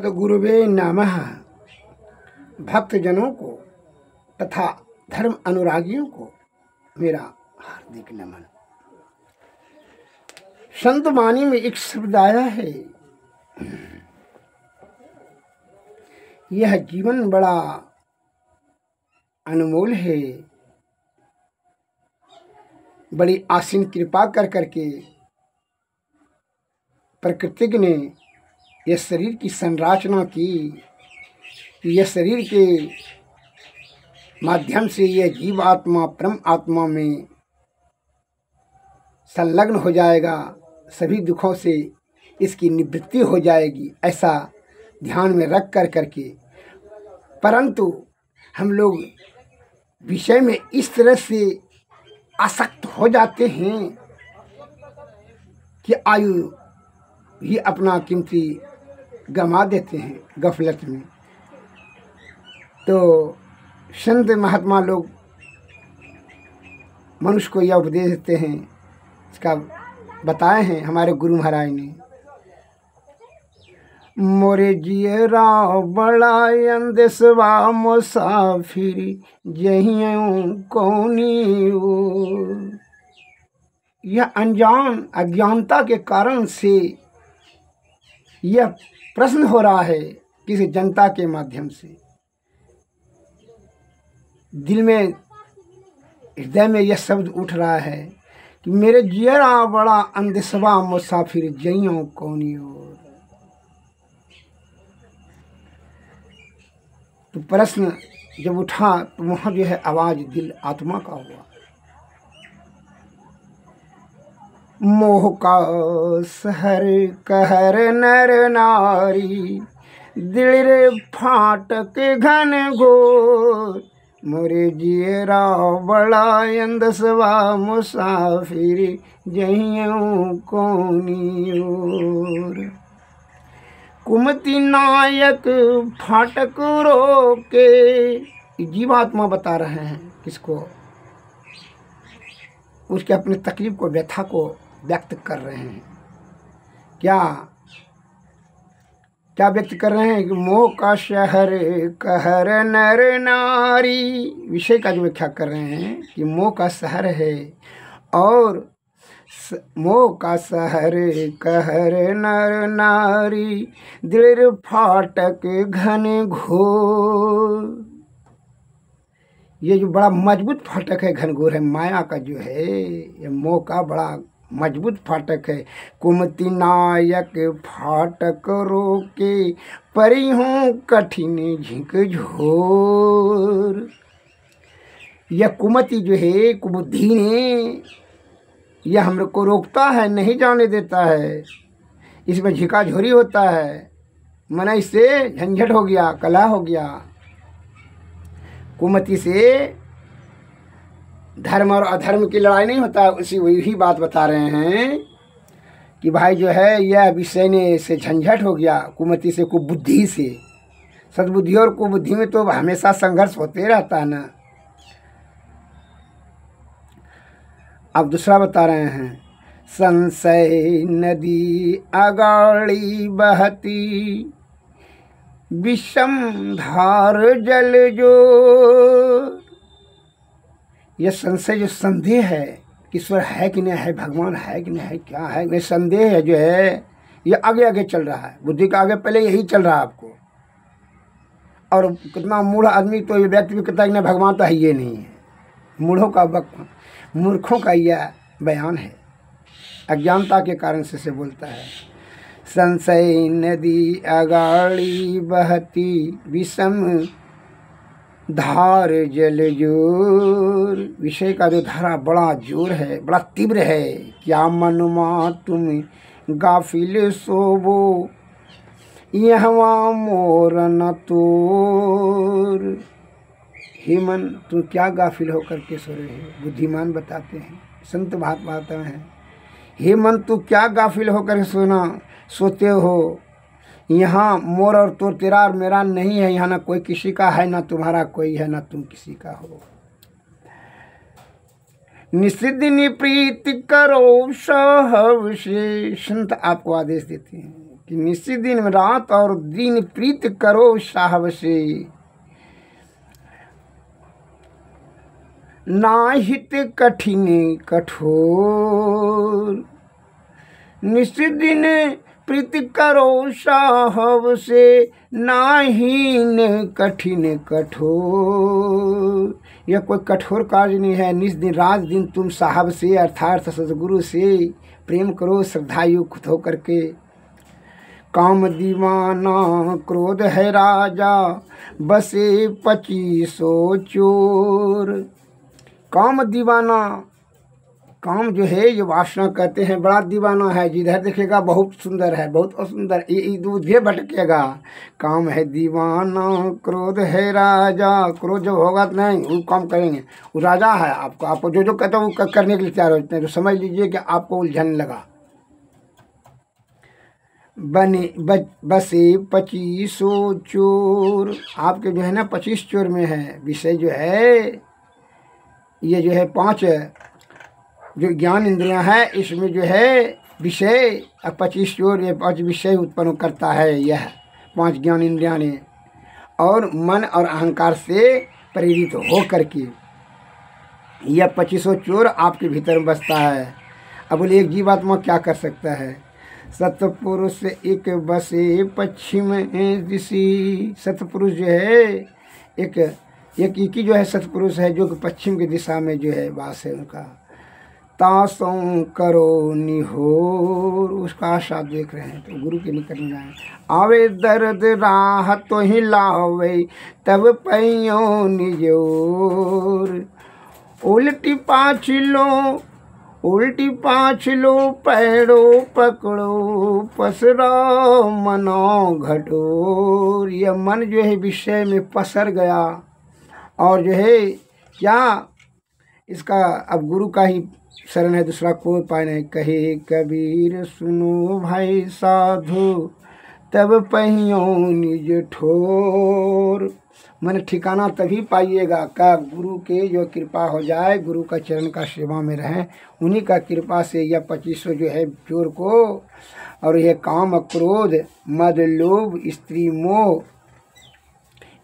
गुरुवे नमः। भक्तजनों को तथा धर्म अनुरागियों को मेरा हार्दिक नमन। संत वाणी में एक शब्द आया है, यह जीवन बड़ा अनमोल है। बड़ी आसीन कृपा कर करके प्रकृति ने यह शरीर की संरचना की। यह शरीर के माध्यम से यह जीव आत्मा परम आत्मा में संलग्न हो जाएगा, सभी दुखों से इसकी निवृत्ति हो जाएगी, ऐसा ध्यान में रख कर करके। परंतु हम लोग विषय में इस तरह से आसक्त हो जाते हैं कि आयु ही अपना कीमती गंवा देते हैं गफलत में। तो संत महात्मा लोग मनुष्य को यह उपदेश देते हैं, इसका बताए हैं हमारे गुरु महाराज ने। मोरे जियरा बड़ा अंदेशवा मुसाफिर जहियों कौनी ओ। यह अज्ञानता के कारण से यह प्रश्न हो रहा है किसी जनता के माध्यम से। दिल में हृदय में यह शब्द उठ रहा है कि मेरे जियरा बड़ा अंदेशवा मुसाफिर जइयों कौनी ओर। तो प्रश्न जब उठा तो वहाँ जो है आवाज दिल आत्मा का हुआ। मोह का सहर कहर नर नारी, दिल रे फाटक घन घोर। मोरे जियरा बड़ा अंदसवा मुसाफिर जहियों कौनी ओर। कुमति नायक फाटक रोके। जीवात्मा बता रहे हैं किसको? उसके अपने तकलीफ को, व्यथा को व्यक्त कर रहे हैं। क्या व्यक्त कर रहे हैं कि मोह का शहर कहर नर नारी। विषय का जो व्याख्या कर रहे हैं कि मोह का शहर है और मोह का शहर कहर नर नारी, दिल फाटक घन घोर। ये जो बड़ा मजबूत फाटक है, घनघोर है, माया का जो है, ये मोह का बड़ा मजबूत फाटक है। कुमति नायक फाटक रोके, परी हूँ कठिन झिंक झोर। यह कुमति जो है, कुबुद्धि ने यह हम लोग को रोकता है, नहीं जाने देता है। इसमें झिका झोरी होता है, मन इससे झंझट हो गया, कलह हो गया। कुमति से धर्म और अधर्म की लड़ाई नहीं होता है। वही बात बता रहे हैं कि भाई जो है यह विषय ने से झंझट हो गया, कुमति से, कुबुद्धि से। सद्बुद्धि और कुबुद्धि में तो हमेशा संघर्ष होते रहता है ना। अब दूसरा बता रहे हैं, संशय नदी अगाड़ी बहती, विषम धार जल जो। यह संशय जो संदेह है कि ईश्वर है कि नहीं है, भगवान है कि नहीं है, क्या है, ये संदेह है जो है, ये आगे आगे चल रहा है। बुद्धि का आगे पहले यही चल रहा है आपको। और कितना मूढ़ आदमी तो ये व्यक्ति भी कहता है कि नहीं भगवान तो है, ये नहीं है। मूर्खों का यह बयान है, अज्ञानता के कारण से बोलता है। संशय नदी अगाड़ी बहती, विषम धार जल जोर। विषय का जो धारा बड़ा जोर है, बड़ा तीव्र है। क्या मनुमा तुम गाफिल सोबो, यहवा मोर न तोर। हे मन, तुम क्या गाफिल होकर के सो रहे हो? बुद्धिमान बताते हैं, संत बात बताते हैं, हे मन तू क्या गाफिल होकर सोते हो? यहाँ मोर और तोर, तेरा और मेरा नहीं है। यहाँ ना कोई किसी का है, ना तुम्हारा कोई है, ना तुम किसी का हो। निषिद्धि प्रीति करो सहव से। संत आपको आदेश देते हैं कि निश्चित दिन रात और दिन प्रीत करो साहब से, नाहित कठिन कठोर। निश्चित दिन प्रीत करो साहब से, नाहीन कठिन कठोर। यह कोई कठोर कार्य नहीं है। निस दिन रात दिन तुम साहब से अर्थात सदगुरु से प्रेम करो श्रद्धायुक्त होकर के। काम दीवाना क्रोध है राजा, बसे 2500 चोर। काम दीवाना, काम जो है ये वासना कहते हैं, बड़ा दीवाना है। जिधर देखेगा बहुत सुंदर है, बहुत सुंदर, ये दूध भी भटकेगा। काम है दीवाना क्रोध है राजा। क्रोध जब होगा तो नहीं वो काम करेंगे, वो राजा है। आपको जो जो कहते हैं वो करने के लिए तैयार होते हैं। तो समझ लीजिए कि आपको उलझन लगा। बसे 2500 चोर। आपके जो है ना 25 चोर में है। विषय जो है ये जो है 5 जो ज्ञान इंद्रियां हैं, इसमें जो है विषय 25 चोर, ये 5 विषय उत्पन्न करता है। यह 5 ज्ञान इंद्रियां ने और मन और अहंकार से प्रेरित हो करके यह 2500 चोर आपके भीतर बसता है। अब बोले एक जीवात्मा क्या कर सकता है? सतपुरुष एक बसे पश्चिम दिशि। सतपुरुष जो है एक ही जो है सतपुरुष है जो कि पश्चिम की दिशा में जो है वास है उनका। तासों करो निहोर, उसका आशा देख रहे हैं। तो गुरु के निकट में जाए। आवे दर्द राह तो ही लावे, तब पैयों निजोर। उल्टी पाँच लो पैरों पकड़ो, पसरा मनो घटोर। यह मन जो है विषय में पसर गया और जो है क्या इसका अब गुरु का ही शरण है, दूसरा कोई उपाय नहीं। कहे कबीर सुनो भाई साधु, तब पहियों निज ठोर। मन ठिकाना तभी पाइएगा का गुरु के जो कृपा हो जाए, गुरु का चरण का सेवा में रहें। उन्हीं का कृपा से यह 2500 जो है चोर को और यह काम क्रोध मद लोभ स्त्री मोह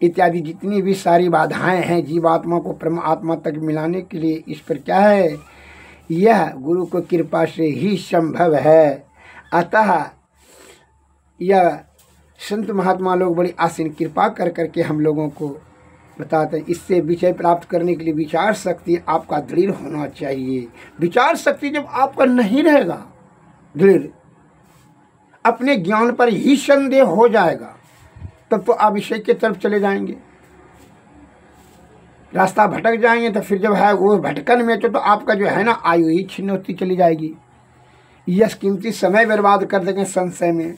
इत्यादि जितनी भी सारी बाधाएं हैं जीवात्मा को परमात्मा तक मिलाने के लिए, इस पर क्या है, यह गुरु को कृपा से ही संभव है। अतः यह संत महात्मा लोग बड़ी आसीन कृपा कर करके हम लोगों को बताते हैं। इससे विजय प्राप्त करने के लिए विचार शक्ति आपका दृढ़ होना चाहिए। विचार शक्ति जब आपका नहीं रहेगा दृढ़, अपने ज्ञान पर ही संदेह हो जाएगा, तब तो आप विषय के तरफ चले जाएंगे, रास्ता भटक जाएंगे। तो फिर जब है वो भटकन में तो आपका जो है ना आयु ही छिन्न होती चली जाएगी। यह कीमती समय बर्बाद कर देंगे संशय में।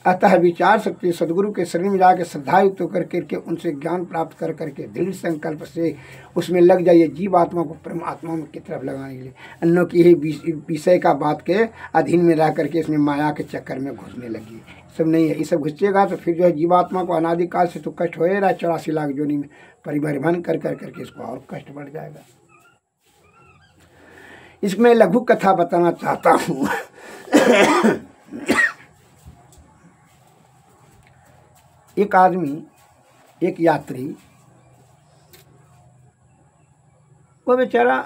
अतः विचार शक्ति सदगुरु के शरण में जाकर श्रद्धायुक्त होकर करके उनसे ज्ञान प्राप्त कर करके दृढ़ संकल्प से उसमें लग जाइए, जीवात्मा को परमात्मा में की तरफ लगाने के लिए। अन्यों की ही विषय का बात के अधीन में रह करके इसमें माया के चक्कर में घुसने लगी। सब नहीं है, ये सब घुसेगा तो फिर जो है जीवात्मा को अनादिकाल से तो कष्ट हो रहा है। 84 लाख जोनी में परिभ्रमण कर करके इसको और कष्ट बढ़ जाएगा। इसमें लघु कथा बताना चाहता हूँ। एक आदमी, एक यात्री, वो बेचारा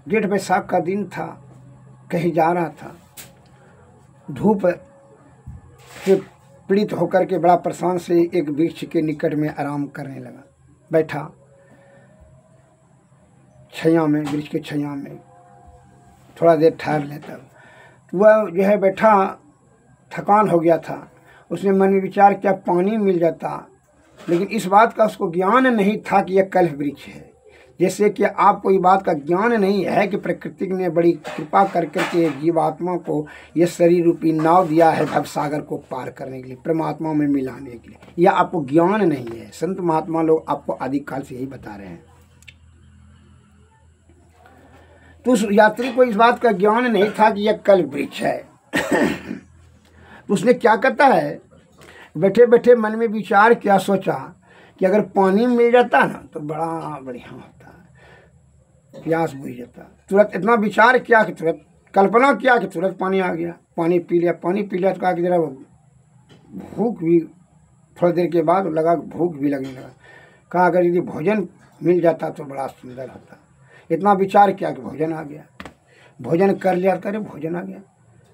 जेठ बैसाख का दिन था, कहीं जा रहा था। धूप से पीड़ित होकर के बड़ा परेशान से एक वृक्ष के निकट में आराम करने लगा। बैठा छाया में, वृक्ष के छाया में थोड़ा देर ठहर लेता। वह जो है बैठा, थकान हो गया था। उसने मन में विचार किया पानी मिल जाता, लेकिन इस बात का उसको ज्ञान नहीं था कि यह कल्प वृक्ष है। जैसे कि आपको ये बात का ज्ञान नहीं है कि प्रकृति ने बड़ी कृपा कर करके जीवात्मा को यह शरीर रूपी नाव दिया है भवसागर को पार करने के लिए, परमात्मा में मिलाने के लिए। यह आपको ज्ञान नहीं है। संत महात्मा लोग आपको आदिकाल से यही बता रहे हैं। तो उस यात्री को इस बात का ज्ञान नहीं था कि यह कल्प वृक्ष है। तो उसने क्या करता है, बैठे बैठे मन में विचार किया, सोचा कि अगर पानी मिल जाता ना तो बड़ा बढ़िया होता, प्यास बुझ जाता। तुरंत इतना विचार किया कि तुरंत कल्पना किया कि तुरंत पानी आ गया, पानी पी लिया तो कहा कि जरा भूख भी, थोड़ी देर के बाद लगा भूख भी लगने लगा। कहा अगर यदि भोजन मिल जाता तो बड़ा सुंदर होता। इतना विचार किया कि भोजन आ गया, भोजन कर लिया, करे भोजन आ गया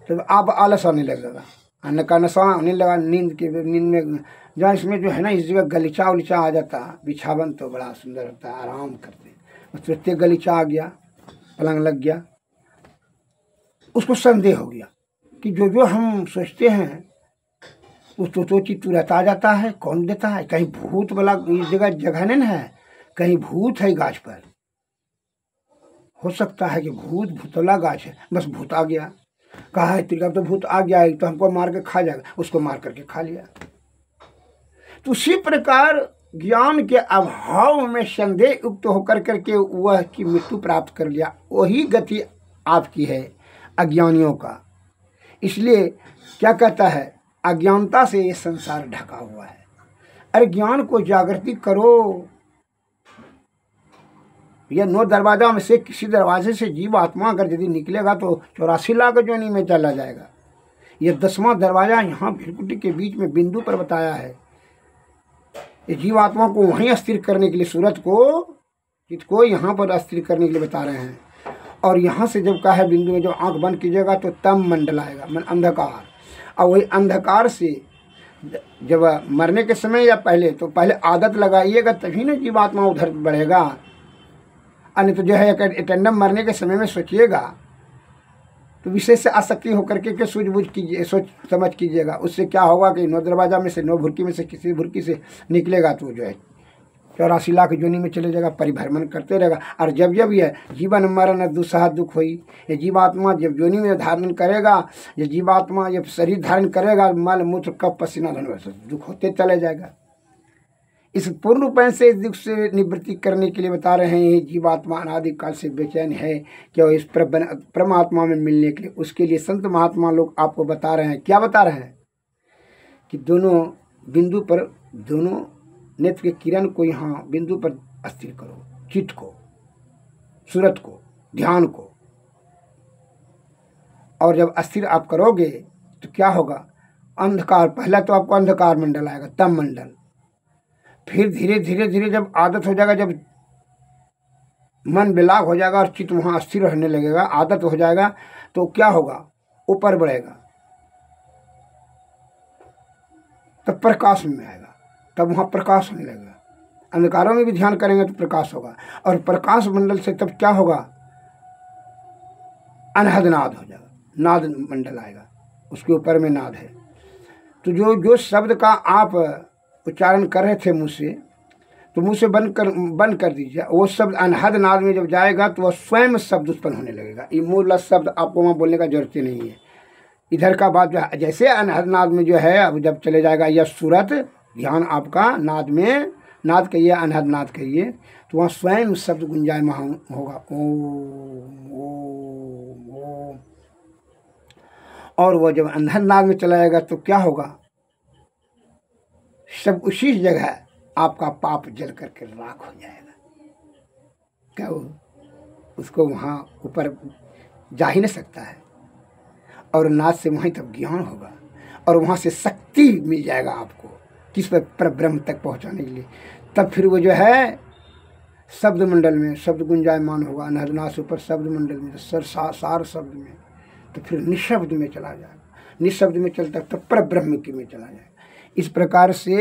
तो आप आलस आने लगेगा, अन्न का नशा आने लगा, नींद में जहाँ इसमें जो है ना, इस जगह गलीचा उलीचा आ जाता, बिछावन तो बड़ा सुंदर होता है, आराम करते। तुरंत गलीचा आ गया, पलंग लग गया। उसको संदेह हो गया कि जो हम सोचते हैं वो तो चीज तुरंत आ जाता है, कौन देता है? कहीं भूत वाला इस जगह नहीं है, कहीं भूत है गाछ पर, हो सकता है कि भूतला गाछ है, बस भूत आ गया। कहा है तिलका तो भूत आ गया है तो हमको मार के खा जाएगा, उसको मार करके खा लिया। तो उसी प्रकार ज्ञान के अभाव में संदेह युक्त होकर करके वह की मृत्यु प्राप्त कर लिया। वही गति आपकी है अज्ञानियों का। इसलिए क्या कहता है, अज्ञानता से ये संसार ढका हुआ है। अरे ज्ञान को जागृति करो। यह 9 दरवाजा में से किसी दरवाजे से जीव आत्मा अगर यदि निकलेगा तो 84 लाख योनि में चला जाएगा। यह 10वां दरवाजा यहाँ भृकुटी के बीच में बिंदु पर बताया है। ये जीवात्मा को वहीं स्थिर करने के लिए, सूरत को, चित्त को यहाँ पर स्थिर करने के लिए बता रहे हैं। और यहाँ से जब कहा है बिंदु में जब आंख बंद कीजिएगा तो तम मंडल आएगा, मन अंधकार। और वही अंधकार से जब मरने के समय या पहले, तो पहले आदत लगाइएगा तभी ना जीवात्मा उधर बढ़ेगा। अन्य तो जो है एटेंडम मरने के समय में सोचिएगा तो विशेष आसक्ति होकर के सूझबूझ कीजिए, सोच समझ कीजिएगा। उससे क्या होगा कि 9 दरवाजा में से 9 भुरकी में से किसी भुरकी से निकलेगा तो जो है 84 लाख योनि में चले जाएगा, परिभ्रमण करते रहेगा। और जब यह जीवन मरण दुस्सह दुख हुई, ये जीवात्मा जब योनि में धारण करेगा, ये जीवात्मा जब शरीर धारण करेगा, मल मूत्र कफ पसीना दुख होते चले जाएगा। इस पूर्ण रूप से इस दुख से निवृत्ति करने के लिए बता रहे हैं। ये जीवात्मा अनादिकाल से बेचैन है कि इस परमात्मा में मिलने के लिए। उसके लिए संत महात्मा लोग आपको बता रहे हैं, क्या बता रहे हैं कि दोनों बिंदु पर, दोनों नेत्र के किरण को यहाँ बिंदु पर स्थिर करो, चित्त को, सूरत को, ध्यान को। और जब अस्थिर आप करोगे तो क्या होगा, अंधकार, पहला तो आपको अंधकार मंडल आएगा, तम मंडल। फिर धीरे धीरे जब आदत हो जाएगा, जब मन विलाप हो जाएगा और चित्त वहाँ स्थिर रहने लगेगा, आदत हो जाएगा, तो क्या होगा, ऊपर बढ़ेगा, तब प्रकाश में आएगा, तब वहाँ प्रकाश होने लगेगा। अंधकारों में भी ध्यान करेंगे तो प्रकाश होगा। और प्रकाश मंडल से तब क्या होगा, अनहद नाद हो जाएगा, नाद मंडल आएगा, उसके ऊपर में नाद है। तो जो शब्द का आप उच्चारण कर रहे थे मुँह से, तो मुँह से बंद कर दीजिए। वो शब्द अनहद नाद में जब जाएगा तो वह स्वयं शब्द उत्पन्न होने लगेगा। ये मूल शब्द आपको वहाँ बोलने का जरूरत ही नहीं है। इधर का बात जो है, जैसे अनहद नाद में जो है, अब जब चले जाएगा यह सूरत, ध्यान आपका नाद में, नाद कहिए, अनहद नाद कहिए, तो वहाँ स्वयं शब्द गुंजायमान होगा, ओम ओम ओम। और वह जब अनहद नाद में चला जाएगा तो क्या होगा, सब उसी जगह आपका पाप जल करके राख हो जाएगा। क्या उसको वहाँ ऊपर जा ही नहीं सकता है। और नाद से वहीं तब ज्ञान होगा और वहाँ से शक्ति मिल जाएगा आपको किस पर ब्रह्म तक पहुँचाने के लिए। तब फिर वो जो है शब्द मंडल में शब्द गुंजायमान होगा, अनहदनाद से ऊपर शब्द मंडल में, सार शब्द में, तो फिर निःशब्द में चला जाएगा। निःशब्द में चलता तब पर ब्रह्म की में चला जाएगा। इस प्रकार से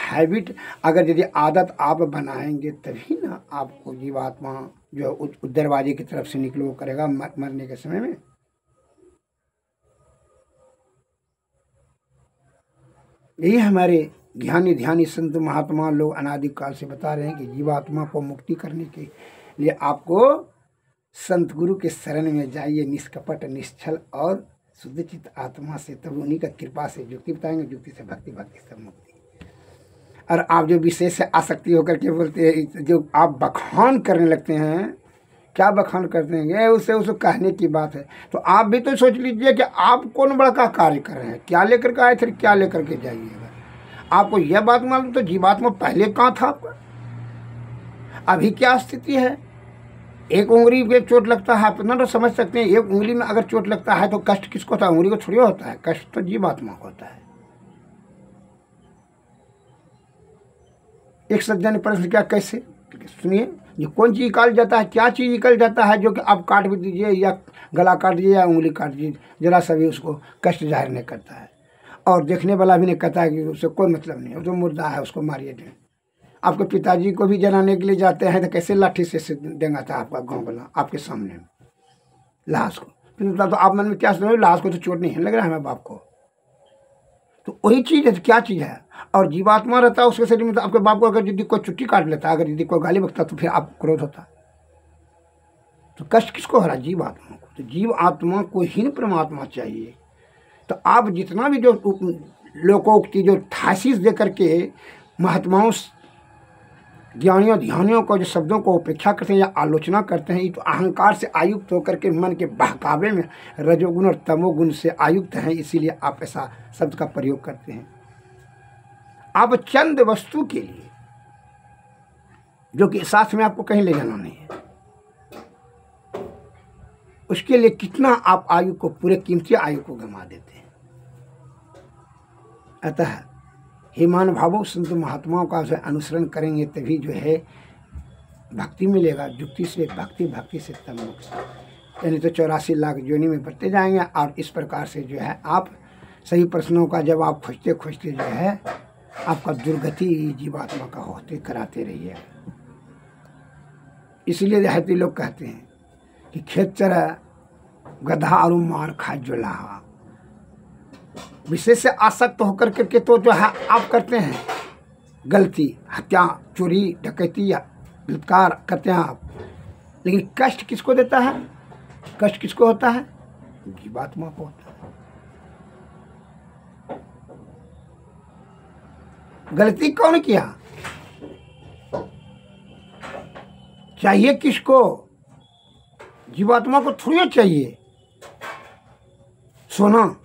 हैबिट, अगर यदि आदत आप बनाएंगे तभी ना आपको जीवात्मा जो उस दरवाजे की तरफ से निकलो करेगा मरने के समय में। यही हमारे ज्ञानी ध्यानी संत महात्मा लोग अनादिकाल से बता रहे हैं कि जीवात्मा को मुक्ति करने के लिए आपको संत गुरु के शरण में जाइए, निष्कपट निश्चल और शुद्ध चित्त आत्मा से, तब उन्हीं का कृपा से युक्ति बताएंगे, युक्ति से भक्ति, भक्ति से मुक्ति। और आप जो विशेष आसक्ति होकर के बोलते हैं, जो आप बखान करने लगते हैं, क्या बखान करते हैं, उसको कहने की बात है। तो आप भी तो सोच लीजिए कि आप कौन बड़ा का कार्य कर रहे हैं, क्या लेकर के आए थे, क्या लेकर के जाइएगा। आपको यह बात मालूम तो जीवात्मा पहले कहाँ था आपका, अभी क्या स्थिति है, एक उंगली पे चोट लगता है, अपना तो समझ सकते हैं। एक उंगली में अगर चोट लगता है तो कष्ट किसको होता है? उंगली को थोड़ी होता है, कष्ट तो जीवात्मा को होता है। एक सज्जन ने प्रश्न किया, कैसे? सुनिए, ये कौन चीज निकाल जाता है, क्या चीज निकल जाता है जो कि आप काट भी दीजिए या गला काट दीजिए या उंगली काट दीजिए, जरा सा भी उसको कष्ट जाहिर नहीं करता है, और देखने वाला भी नहीं कहता है कि उससे कोई मतलब नहीं है, जो मुर्दा है उसको मारिए दें। आपके पिताजी को भी जलाने के लिए जाते हैं तो कैसे लाठी से देंगाता है आपका गाँव वाला आपके सामने लाश को? तो आप मन में क्या सुनो, लाश को तो चोट नहीं लग रहा है हमें बाप को, तो वही चीज़ है। तो क्या चीज़ है? और जीवात्मा रहता है उसके शरीर में। तो आपके बाप को अगर यदि कोई चुट्टी काट लेता, अगर यदि कोई गाली बकता, तो फिर आप क्रोध होता। तो कष्ट किसको हो रहा? जीव आत्मा को। तो जीव आत्मा को हीन परमात्मा चाहिए। तो आप जितना भी जो लोकोक्ति जो थासिस दे करके महात्माओं ज्ञानियों ध्यानियों को जो शब्दों को उपेक्षा करते हैं या आलोचना करते हैं, ये तो अहंकार से आयुक्त होकर के मन के बहकावे में रजोगुण और तमोगुण से आयुक्त हैं, इसीलिए आप ऐसा शब्द का प्रयोग करते हैं। आप चंद वस्तु के लिए जो कि साथ में आपको कहीं ले जाना नहीं है, उसके लिए कितना आप आयु को, पूरे कीमती आयु को गंवा देते हैं। अतः हे महानुभावों, संत महात्माओं का जो अनुसरण करेंगे तभी जो है भक्ति मिलेगा। युक्ति से भक्ति, भक्ति से तम मोक्ष। यानी तो 84 लाख योनि में बढ़ते जाएंगे। और इस प्रकार से जो है आप सही प्रश्नों का जवाब खोजते खोजते जो है आपका दुर्गति जीवात्मा का होते कराते रहिए। इसलिए देहाती लोग कहते हैं कि खेत चरा गधा और मार खा जुलाहा। विशेष से आसक्त होकर के तो जो है आप करते हैं गलती, हत्या, चोरी, डकैती या बलात्कार करते हैं आप, लेकिन कष्ट किसको देता है? कष्ट किसको होता है? जीवात्मा को होता है। गलती कौन किया? चाहिए किसको? जीवात्मा को थोड़ी चाहिए। सोना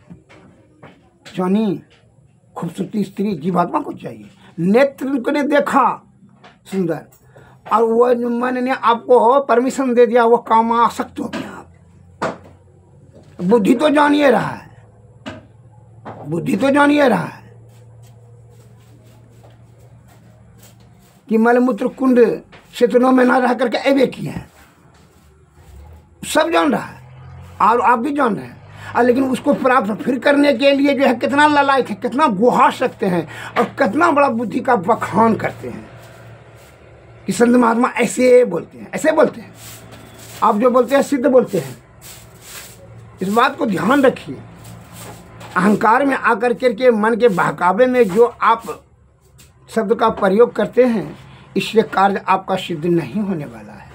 चांदी, खूबसूरती स्त्री जीवात्मा को चाहिए। नेत्र ने देखा सुंदर, और वो मन ने आपको परमिशन दे दिया, वो काम आसक्त हो गया आप। बुद्धि तो जानिए रहा है, बुद्धि तो जानिए रहा है कि मलमूत्र कुंड क्षेत्रों में ना रह करके ऐवे किए हैं, सब जान रहा है और आप भी जान रहे हैं। लेकिन उसको प्राप्त फिर करने के लिए जो है कितना ललायत है, कितना गुहा सकते हैं और कितना बड़ा बुद्धि का बखान करते हैं कि संत महात्मा ऐसे बोलते हैं, ऐसे बोलते हैं। आप जो बोलते हैं सिद्ध बोलते हैं। इस बात को ध्यान रखिए। अहंकार में आकर के मन के बहकावे में जो आप शब्द का प्रयोग करते हैं, इससे कार्य आपका सिद्ध नहीं होने वाला है।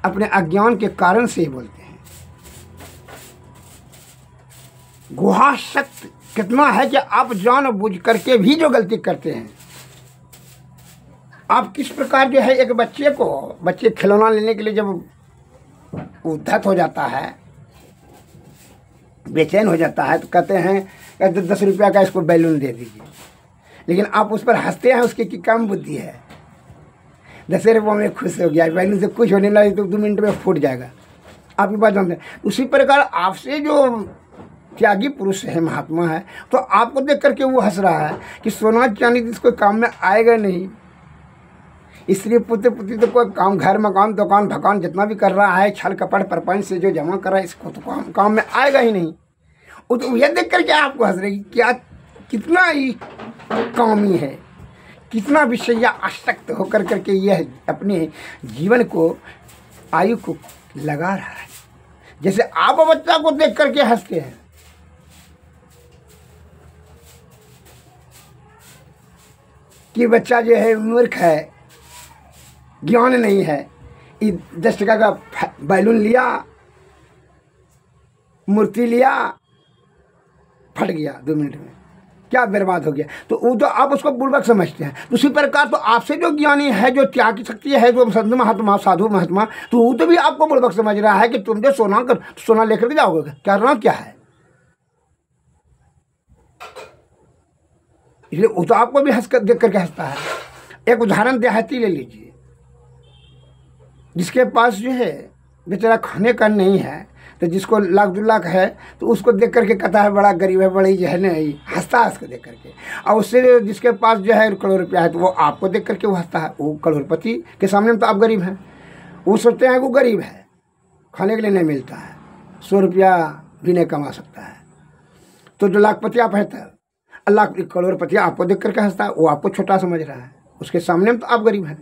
अपने अज्ञान के कारण से ही बोलते हैं। गुहा शक्त कितना है कि आप जान बुझ करके भी जो गलती करते हैं। आप किस प्रकार जो है एक बच्चे खिलौना लेने के लिए जब उद्धत हो जाता है, बेचैन हो जाता है, तो कहते हैं 10 रुपया का इसको बैलून दे दीजिए, लेकिन आप उस पर हंसते हैं। उसकी कम बुद्धि है, 10 रुपये में खुश हो गया, बैलून से कुछ होने लगे तो 2 मिनट में फूट जाएगा। आप ये बात जानते हैं। उसी प्रकार आपसे जो त्यागी पुरुष है, महात्मा है, तो आपको देख करके वो हंस रहा है कि सोना चांदी इसको काम में आएगा नहीं। स्त्री पुत्र पुत्री तो कोई काम, घर मकान दुकान भकान जितना भी कर रहा है, छल कपट प्रपंच से जो जमा कर रहा है, इसको तो काम में आएगा ही नहीं। वो तो यह देख करके आपको हंस रही, क्या कितना ही कामी है, कितना विषय आसक्त होकर करके यह अपने जीवन को, आयु को लगा रहा है। जैसे आप बच्चा को देख करके हंसते हैं, कि बच्चा जो है मूर्ख है, ज्ञान नहीं है, 10 टका का बैलून लिया, मूर्ति लिया, फट गया 2 मिनट में, क्या बर्बाद हो गया। तो वो तो आप उसको बुड़बक समझते हैं। उसी प्रकार तो आपसे जो ज्ञानी है, जो त्याग की शक्ति है, जो संत महात्मा साधु महात्मा, तो वो तो भी आपको बुड़बक समझ रहा है कि तुम जो सोना लेकर के जाओगे, करना क्या है। इसलिए वो तो आपको भी हंस कर देख करके हंसता है। एक उदाहरण देहाती ले लीजिए। जिसके पास जो है बेचारा खाने का नहीं है, तो जिसको लाख 2 लाख है तो उसको देख करके कहता है बड़ा गरीब है, बड़ी जो है नहीं, हंसता है उसको देख करके। और उससे जिसके पास जो है करोड़ रुपया है तो वो आपको देख करके वो हंसता है। वो करोड़पति के सामने में तो आप गरीब हैं। वो सोचते हैं कि वो गरीब है, खाने के लिए नहीं मिलता है, 100 रुपया भी नहीं कमा सकता है। तो जो लाखपति आप हैं तो लाख करोड़पति आपको देख करके हंसता है, वो आपको छोटा समझ रहा है, उसके सामने में तो आप गरीब हैं।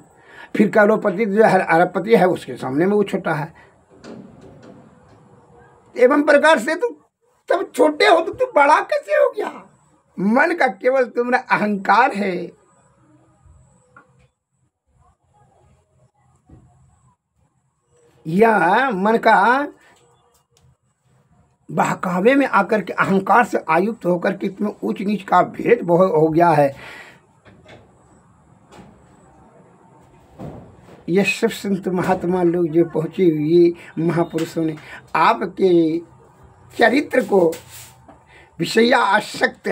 फिर करोड़पति जो है अरबपति है, उसके सामने में वो छोटा है। एवं प्रकार से तुम तब छोटे हो तो तुम बड़ा कैसे हो गया? मन का केवल तुम्हारा अहंकार है। यह मन का बहकावे में आकर के अहंकार से आयुक्त होकर के तुम्हें ऊंच नीच का भेद हो गया है। ये सब संत महात्मा लोग जो पहुँचे हुए महापुरुषों ने आपके चरित्र को विषया आसक्त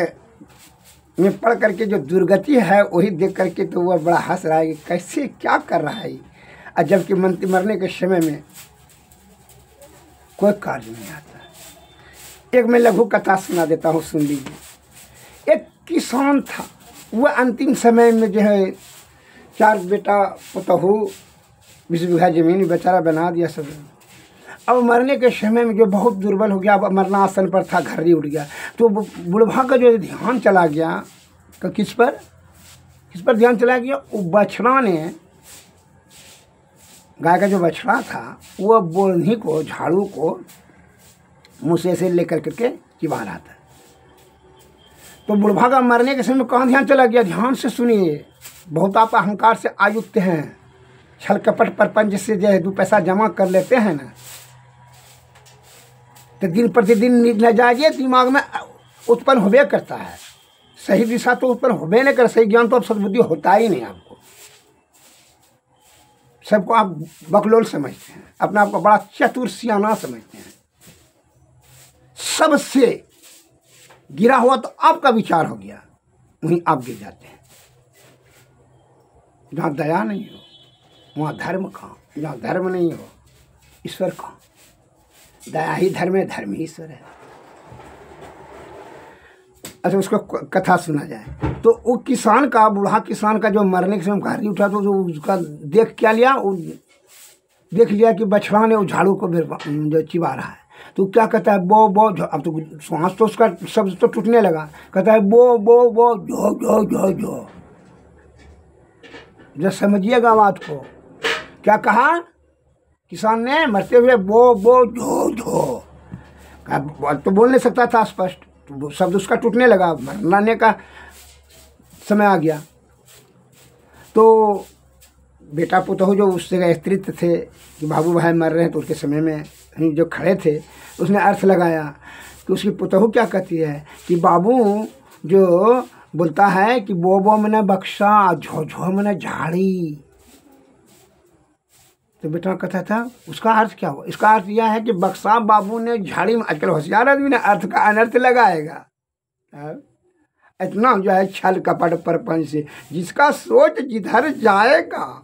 में पढ़ करके जो दुर्गति है वही देख करके तो वह बड़ा हंस रहा है कि कैसे क्या कर रहा है। और जबकि मरने के समय में कोई कार्य नहीं आता। एक मैं लघु कथा सुना देता हूँ, सुन लीजिए। एक किसान था, वह अंतिम समय में जो है 4 बेटा पुतहू 20 बीघा जमीन बेचारा बना दिया सब। अब मरने के समय में जो बहुत दुर्बल हो गया, अब मरना आसन पर था, घर्री उठ गया, तो बुढ़वा का जो ध्यान चला गया किस पर ध्यान चला गया? वो बछड़ा ने, गाय का जो बछड़ा था वो बोलनी को, झाड़ू को मुँह से लेकर करके चिबा रहा था। तो बुढ़वा का मरने के समय कहाँ ध्यान चला गया? ध्यान से सुनिए, बहुत आप अहंकार से आयुक्त हैं, छल कपट परपंच से जो है 2 पैसा जमा कर लेते हैं ना, तो दिन प्रतिदिन नाजायज दिमाग में उत्पन्न होबे करता है। सही दिशा तो उत्पन्न होबे नहीं कर, सही ज्ञान तो अब सद्बुद्धि होता ही नहीं आपको। सबको आप बकलोल समझते हैं, अपने आप को बड़ा चतुर सियाना समझते हैं। सबसे गिरा हुआ तो आपका विचार हो गया, वहीं आप गिर जाते हैं। जहाँ दया नहीं हो वहाँ धर्म कहाँ, जहाँ धर्म नहीं हो ईश्वर कहाँ। दया ही धर्म है, धर्म ही ईश्वर है। अच्छा, उसको कथा सुना जाए तो वो किसान का, बूढ़ा किसान का जो मरने के समय घाटी उठा तो उसका देख क्या लिया, वो देख लिया कि बछड़ा ने वो झाड़ू को जो चिबा रहा है। तो क्या कहता है? बो बो। अब तो सांस तो उसका शब्द तो टूटने लगा। कहता है बो बो बो जो जो जो जो। जब समझिएगा बात को, क्या कहा किसान ने मरते हुए? बो बो जो जो। तो बोल नहीं सकता था स्पष्ट, तो शब्द उसका टूटने लगा, मरने का समय आ गया। तो बेटा पुतहू जो उससे स्त्रीत्व थे कि बाबू भाई मर रहे हैं, तो उसके समय में जो खड़े थे उसने अर्थ लगाया कि उसकी पुतहू क्या कहती है कि बाबू जो बोलता है कि बो बो मैंने बक्सा, झो झो मैंने झाड़ी। तो बेटा कहता था उसका अर्थ क्या हुआ? इसका अर्थ यह है कि बक्सा बाबू ने झाड़ी में। आजकल होशियार आदमी ने अर्थ का अनर्थ लगाएगा। इतना जो है छल कपट परपंच से, जिसका सोच जिधर जाएगा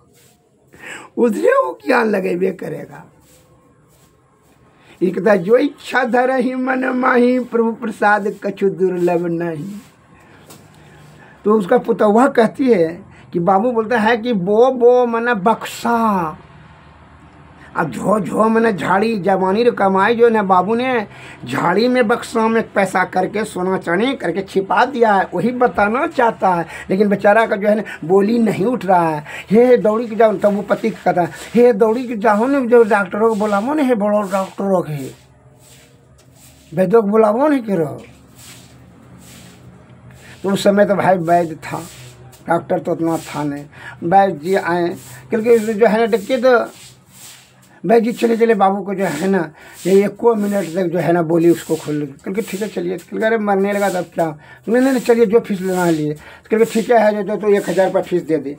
उधरे वो ज्ञान लगेबे करेगा। एक जो इच्छा धर ही मन माही, प्रभु प्रसाद कछु दुर्लभ नहीं। तो उसका पुतौहा कहती है कि बाबू बोलता है कि बो बो मना बक्सा, अब झो झो मैंने झाड़ी। जवानी रे कमाई जो है बाबू ने झाड़ी में बक्सा में पैसा करके सोना चांदी करके छिपा दिया है, वही बताना चाहता है। लेकिन बेचारा का जो है ना बोली नहीं उठ रहा है। हे दौड़ी के जाओ, तब वो पति कहता है हे दौड़ी के जाओ ने, जो डॉक्टरों को बोलावो ने, हे बड़ो डॉक्टरों के वैद्यों को बुलावो नहीं के रहो। तो उस समय तो भाई वैद्य था, डॉक्टर तो उतना था नहीं। वैद्य जी आए, क्योंकि जो है ना देखिए तो वैद्य जी चले चले बाबू को जो है ना ये 1 मिनट तक जो है ना बोली उसको खोल, क्योंकि ठीक है चलिए। क्योंकि अरे मरने लगा तब क्या, नहीं चलिए जो फीस लेना है लिए। क्योंकि ठीक है जो तो 1000 रुपये फीस दे दे।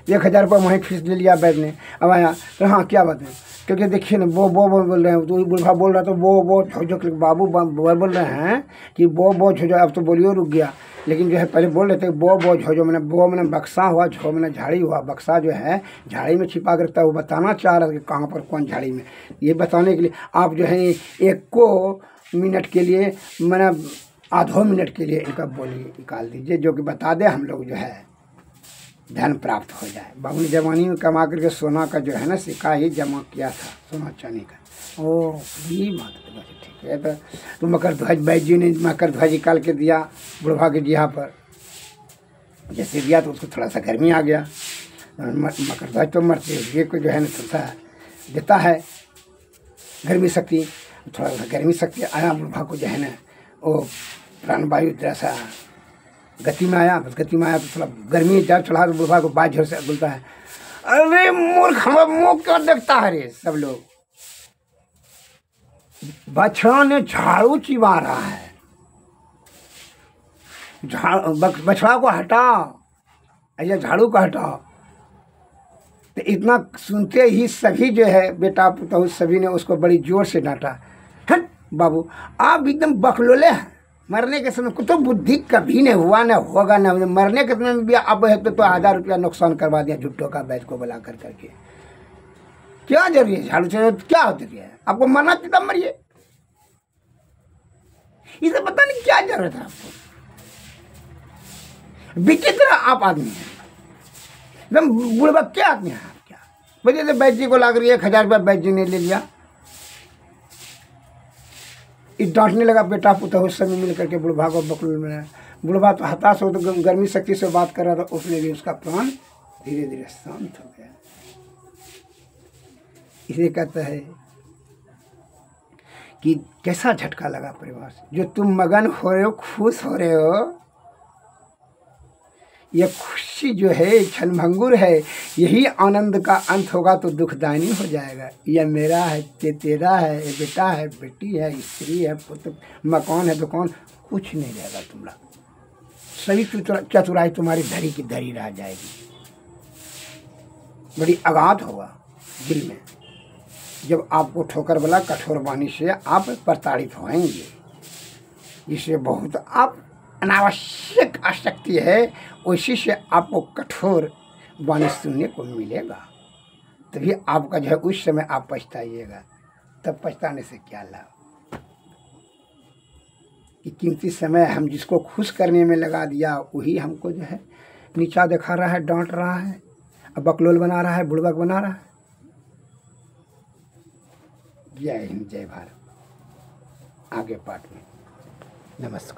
1000 रुपये वहीं फीस ले लिया बैद ने। अब आया तो हाँ क्या बात है, क्योंकि देखिए ना वो बोल रहे हैं, तो बुढ़ा बोल रहा तो वो झोझो बाबू बोल रहे हैं कि वो झोझो, अब तो बोलियो रुक गया, लेकिन जो है पहले बोल रहे थे वो झोझो मैंने बक्सा हुआ, झो मैंने झाड़ी हुआ, बक्सा जो है झाड़ी में छिपा कर रखता है, वो बताना चाह रहा था कि कहाँ पर कौन झाड़ी में, ये बताने के लिए आप जो है 1 मिनट के लिए मैंने आधो मिनट के लिए इनका बोली निकाल दीजिए, जो कि बता दे हम लोग जो है धन प्राप्त हो जाए। बाबू ने जवानी में कमा करके सोना का जो है ना सिक्का ही जमा किया था, सोना चांदी का। ओ ये बात ठीक है। तो मकर ध्वज बैद जी ने मकर ध्वज निकाल के दिया बुढ़वा के जिहा पर, जैसे दिया तो उसको थोड़ा सा गर्मी आ गया। मकर ध्वज तो मरते ये को जो है ना थोड़ा देता है गर्मी शक्ति, थोड़ा सा गर्मी शक्ति आया बुढ़वा को जो है ना, वो प्राणवायु जरा सा गति में आया, बस गति में आया तो थोड़ा गर्मी जब चढ़ा तो बुढ़वा को बात झोर से बोलता है, अरे मूर्ख हम मुँह क्यों देखता है रे। सब लोग बछड़ा ने झाड़ू चिबा रहा है, बछड़ा को हटाओ, ऐसा झाड़ू को हटाओ। तो इतना सुनते ही सभी जो है बेटा पुतहु सभी ने उसको बड़ी जोर से डांटा, हट बाबू आप एकदम बकलोले हैं, मरने के समय को तो बुद्धि कभी नहीं हुआ, ना होगा ना, मरने के समय में भी अब है तो 1000 रुपया नुकसान करवा दिया झुट्टो का बैद को बुला कर करके। क्या जरूरी है झाड़ू से, क्या जरूरी है आपको मरना तब मरिए, इसे पता नहीं क्या जरूरत है आपको। विचित्र आप आदमी हैं, एकदम बुढ़वा क्या आदमी है आप, क्या वजह से बैद जी को लाकर 1000 रुपया बैद जी ने ले लिया। इस डांटने लगा बेटा पुतहु सब मिल करके बुढ़वा को बकलूल में। बुढ़वा तो हताश हो तो गर्मी शक्ति से बात कर रहा था, उसने भी उसका प्राण धीरे धीरे शांत हो गया। इसे कहता है कि कैसा झटका लगा परिवार से, जो तुम मगन हो रहे हो, खुश हो रहे हो, यह खुशी जो है क्षणभंगुर है, यही आनंद का अंत होगा तो दुखदायी हो जाएगा। यह मेरा है, तेरा है, ये बेटा है, बेटी है, स्त्री है, पुत्र, मकान है, दुकान, कुछ नहीं रहेगा तुम्हारा, सभी चतुराई तुम्हारी धरी की धरी रह जाएगी। बड़ी आघात होगा दिल में जब आपको ठोकर वाला कठोर वाणी से आप प्रताड़ित होंगे, जिससे बहुत आप अनावश्यक आसक्ति है, उसी से आपको कठोर वाणी सुनने को मिलेगा। तभी आपका जो है उस समय आप पछताइएगा, तब पछताने से क्या लाभ। कि कीमती समय हम जिसको खुश करने में लगा दिया वही हमको जो है नीचा दिखा रहा है, डांट रहा है, बकलोल बना रहा है, बुड़बक बना रहा है। जय हिंद, जय भारत। आगे पाठ में नमस्कार।